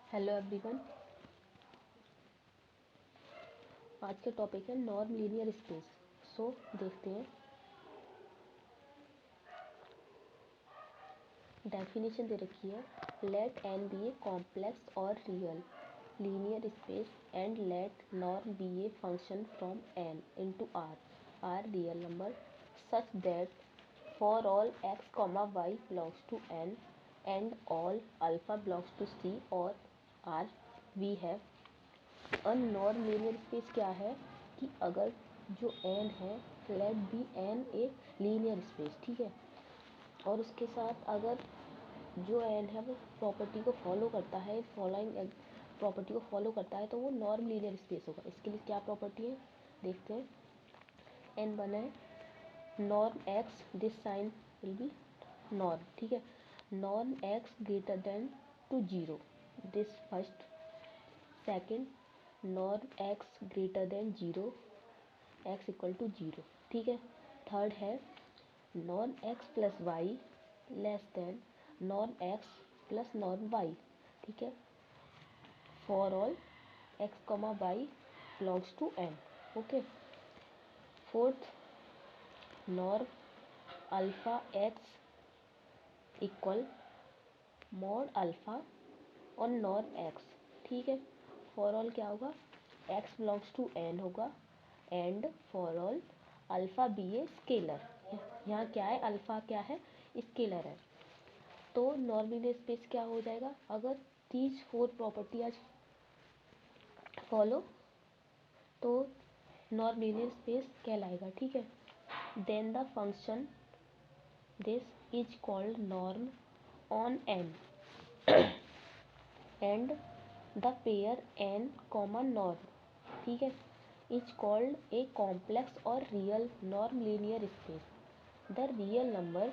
Hello everyone. आज का topic है नॉर्म लीनियर स्पेस। सो देखते हैं। डेफिनेशन दे रखी है, let N be a complex और real linear space and let norm be a function from N into R real number such that for all x comma Y belongs to N and all alpha belongs to C और R we have a norm linear space. क्या है कि अगर जो N है, let be N a linear space, ठीक है, और उसके साथ अगर जो एन है वो प्रॉपर्टी को फॉलो करता है, फॉलोइंग प्रॉपर्टी को फॉलो करता है, तो वो नॉर्म लीनियर स्पेस होगा। इसके लिए क्या प्रॉपर्टी है देखते हैं। एन बना है norm x, this sign will be norm, ठीक है। Norm x greater than to zero, this first. Second, norm x greater than zero, x equal to zero, ठीक है। थर्ड है norm x plus y less than norm x plus norm y, ठीक है, for all x comma Y belongs to N, okay. Fourth, norm alpha x equal mod alpha और norm x, ठीक है, for all क्या होगा, x belongs to N होगा and for all alpha be a scalar. यहाँ क्या है, alpha क्या है, स्केलर है। तो नॉर्मल स्पेस क्या हो जाएगा, अगर तीस फोर प्रॉपर्टी आज फॉलो तो नॉर्मल स्पेस कहलाएगा, ठीक है। Then the function this is called norm on N and the pair N common norm, ठीक है, इज कॉल्ड ए कॉम्प्लेक्स और real norm linear space. The real number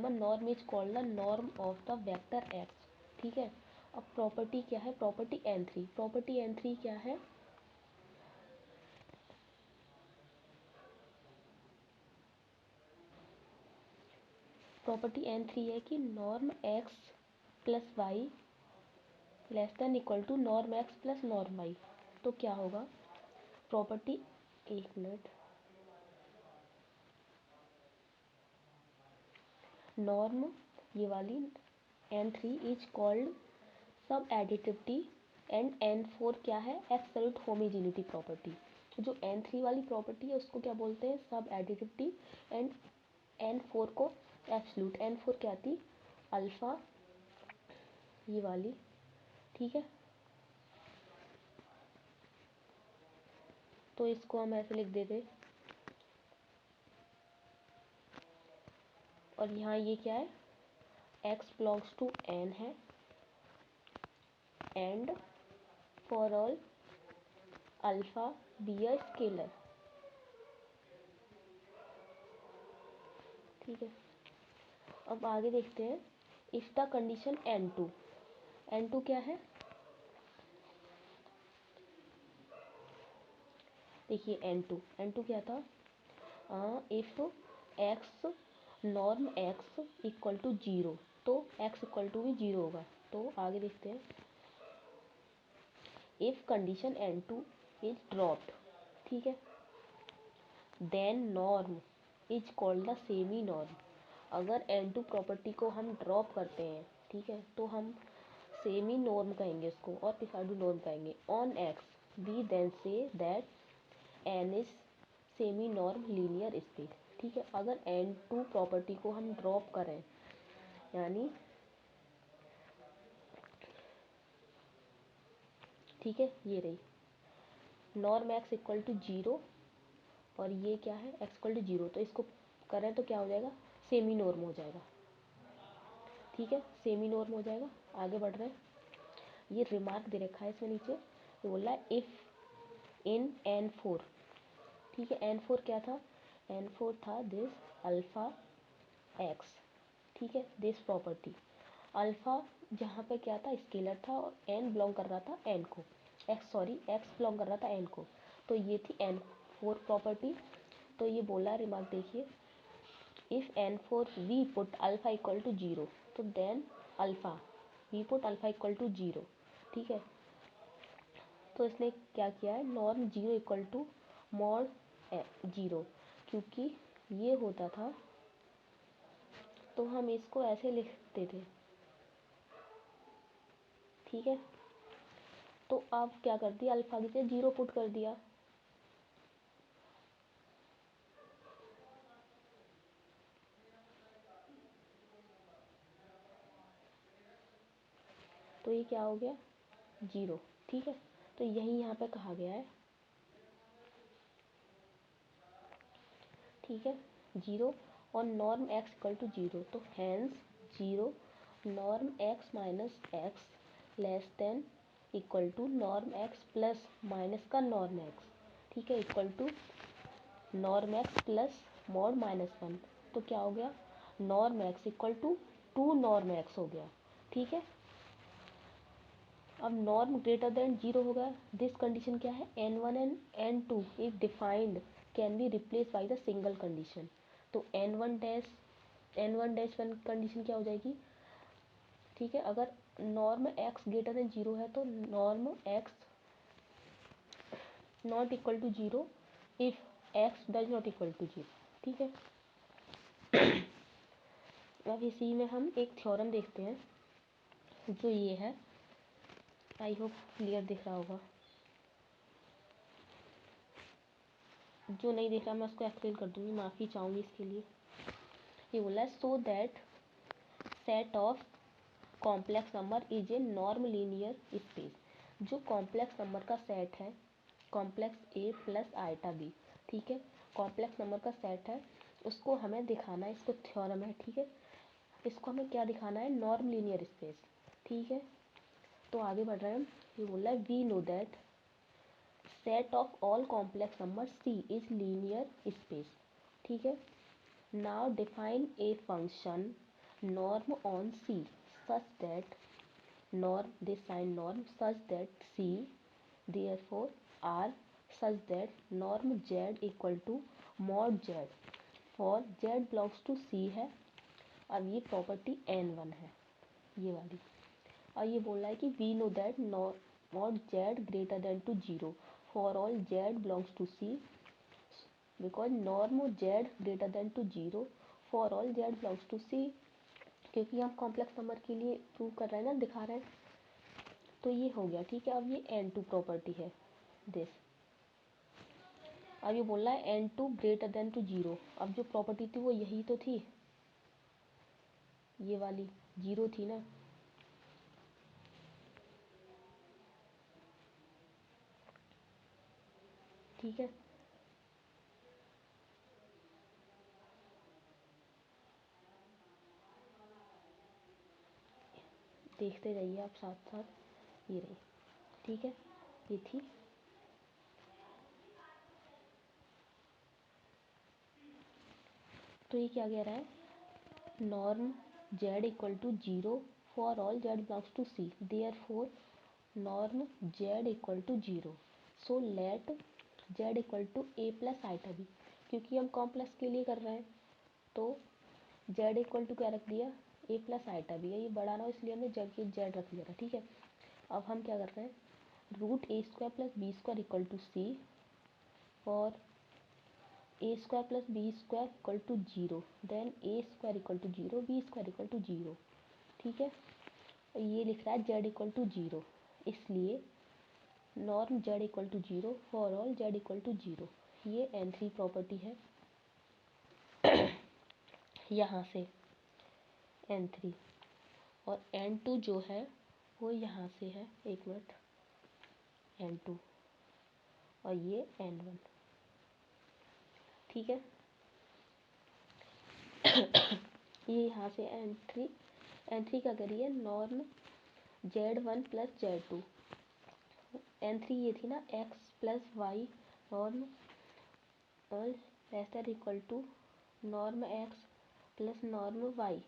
norm is called the norm of the vector x, ठीक है। अब property क्या है, property N three. Property N three क्या है, प्रॉपर्टी एन थ्री है कि norm x plus y less than equal to norm x plus norm y. तो क्या होगा प्रॉपर्टी, एक मिनट, नॉर्म ये वाली N three is called subadditivity and N four क्या है, एब्सोल्यूट होमोजेनिटी प्रॉपर्टी। जो एन थ्री वाली प्रॉपर्टी है उसको क्या बोलते हैं, subadditivity and N four को एब्सोल्यूट। एन फोर क्या थी, अल्फा ये वाली, ठीक है। तो इसको हम ऐसे लिख देते, और यहाँ ये क्या है, एक्स बिलोंग्स टू एन है and for all alpha be a scalar, ठीक है। अब आगे देखते हैं, if the condition N two, N two क्या है, देखिए एन टू क्या था, if x norm x equal to zero, तो एक्स इक्वल टू भी जीरो होगा। तो आगे देखते हैं, if condition N two is dropped, ठीक है, then norm is called the semi norm. अगर एन टू प्रॉपर्टी को हम ड्रॉप करते हैं, ठीक है, तो हम सेमी नॉर्म कहेंगे उसको और पिसाडू नॉर्म कहेंगे। On x we then say that N is semi norm linear space, ठीक है। अगर एन टू प्रॉपर्टी को हम ड्रॉप करें, यानी ठीक है, ये रही norm x equal to zero और ये क्या है, एक्स इक्वल टू जीरो, तो इसको करें तो क्या हो जाएगा, सेमी नॉर्म हो जाएगा, ठीक है, सेमी नॉर्म हो जाएगा। आगे बढ़ रहे हैं, ये रिमार्क दे रखा है इसमें नीचे, ये बोल रहा है इफ इन एन फोर, ठीक है। एन फोर क्या था, एन फोर था दिस अल्फा एक्स, ठीक है, दिस प्रॉपर्टी अल्फा जहाँ पे क्या था, स्केलर था और एन बिलोंग कर रहा था एन को, एक्स बिलोंग कर रहा था एन को, तो ये थी एन फोर प्रॉपर्टी। तो ये बोला रिमार्क देखिए, if n for we put alpha equal to 0, तो then alpha we put alpha equal to 0, ठीक है। तो इसने क्या किया है, नॉर्म 0 इक्वल टू मॉड 0, क्योंकि ये होता था तो हम इसको ऐसे लिखते थे, ठीक है। तो अब क्या कर दिया, अल्फा की जगह 0 पुट कर दिया, तो ये क्या हो गया 0, ठीक है। तो यही यहाँ पे कहा गया है, ठीक है, 0 और नॉर्म x इक्वल टू 0, तो hence 0 norm x minus x less than equal to norm x plus minus का नॉर्म x, ठीक है, equal to norm x plus mod -1, तो क्या हो गया norm x equal to 2 norm x हो गया, ठीक है। अब नॉर्म ग्रेटर देन 0 हो गया, दिस कंडीशन क्या है, n1 and n2 if defined can be replace by the single condition, तो n1 डैश वन कंडीशन क्या हो जाएगी, ठीक है, अगर नॉर्म x ग्रेटर देन 0 है तो norm x not equal to 0 if x does not equal to 0, ठीक है। अब इसी में हम एक थ्योरम देखते हैं, जो ये है, आई होप क्लियर दिख रहा होगा, जो नहीं दिख रहा मैं उसको एक्सप्लेन कर दूंगी, माफ़ी चाहूँगी इसके लिए। ये बोला है so that set of complex number is a norm linear space, जो कॉम्प्लेक्स नंबर का सेट है, कॉम्प्लेक्स ए प्लस आइटा बी, ठीक है, कॉम्प्लेक्स नंबर का सेट है, उसको हमें दिखाना है, इसको थ्योरम है, ठीक है, इसको हमें क्या दिखाना है, नॉर्म लीनियर स्पेस, ठीक है। तो आगे बढ़ रहे हैं हम, ये बोल रहा है we know that set of all complex number C is linear space, ठीक है। Now define a function norm on C such that norm this sign norm such that C therefore R such that norm Z equal to mod Z for Z belongs to C है। अब ये property N1 है, ये वाली, और ये बोल रहा है कि we know that not Z greater than to 0 for all Z belongs to C because norm Z greater than to 0 for all Z belongs to C, क्योंकि हम कॉम्प्लेक्स नंबर के लिए प्रूव कर रहे हैं ना, दिखा रहे हैं, तो ये हो गया, ठीक है। अब ये N2 प्रॉपर्टी है दिस, अब ये बोल रहा है N2 ग्रेटर देन टू 0, अब जो प्रॉपर्टी थी वो यही तो थी, ये वाली 0 थी ना, ठीक है। देखते रहिए आप साथ साथ, ये रही, ठीक है, ये थी। तो ये क्या कह रहा है, norm Z equal to 0 for all Z belongs to C therefore norm Z equal to 0, so let Z equal to A plus iota b, क्योंकि हम कॉम्प्लेक्स के लिए कर रहे हैं, तो Z इक्वल टू क्या रख दिया, A प्लस आइटा बी है, ये बड़ा ना हो इसलिए हमने Z की Z रख दिया था, ठीक है। अब हम क्या कर रहे हैं, root A square plus B square equal to C और A square plus B square equal to 0, then A square equal to 0 B square equal to 0, ठीक है। और ये लिख रहा है Z इक्वल टू 0, इसलिए norm Z equal to 0 for all Z equal to 0, ये N3 प्रॉपर्टी है यहाँ से N3, और N2 जो है वो यहाँ से है, एक मिनट, N2 और ये N1, ठीक है। ये यहाँ से N3 क्या करिए, norm Z1 plus Z2, N3 ये थी ना x plus y norm less than equal to norm x plus norm y,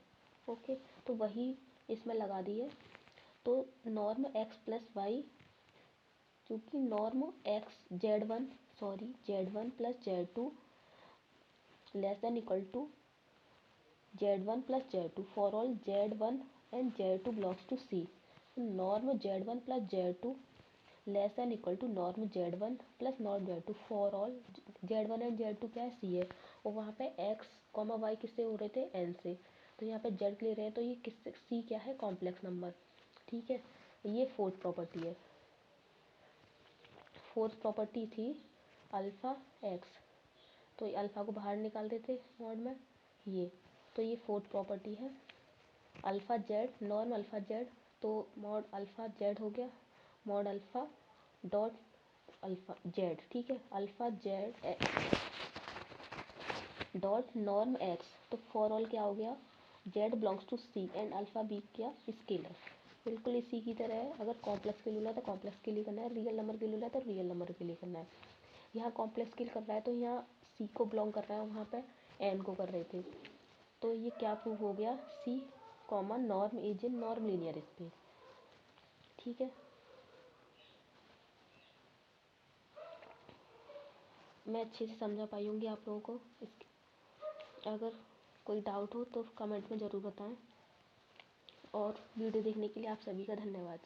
okay, तो वही इसमें लगा दी है, तो नॉर्म x प्लस वाई, क्योंकि norm x Z1 plus Z2 less than equal to Z1 plus Z2 for all Z1 and Z2 belongs to C. Norm Z1 plus Z2 less than equal to norm Z1 plus norm Z2 for all Z1 and Z2 क्या है C है, और वहाँ पे X Y किससे हो रहे थे N से, तो यहाँ पे Z ले रहे हैं तो ये किससे C क्या है कॉम्प्लेक्स नंबर। ठीक है, ये फोर्थ प्रॉपर्टी है। फोर्थ प्रॉपर्टी थी अल्फ़ा एक्स, तो ये अल्फ़ा को बाहर निकाल देते मॉड में ये, तो ये फोर्थ प्रॉपर्टी है। Alpha z norm alpha z, तो मॉड अल्फ़ा जेड हो गया mod alpha dot alpha z. ठीक है, alpha z dot norm x, तो फॉर ऑल क्या हो गया z belongs to C and alpha be क्या स्केलर, बिल्कुल इसी की तरह है। अगर कॉम्प्लेक्स के लिए है तो कॉम्प्लेक्स के लिए करना है, रियल नंबर के लिए है तो रियल नंबर के लिए करना है। यहाँ कॉम्प्लेक्स के लिए कर रहा है तो यहाँ सी को बिलोंग कर रहा है, वहाँ पे एन को कर रहे थे, तो ये क्या प्रूव हो गया C comma norm is in norm linear space. ठीक है, मैं अच्छे से समझा पाई होंगी आप लोगों को। अगर कोई डाउट हो तो कमेंट में ज़रूर बताएं, और वीडियो देखने के लिए आप सभी का धन्यवाद।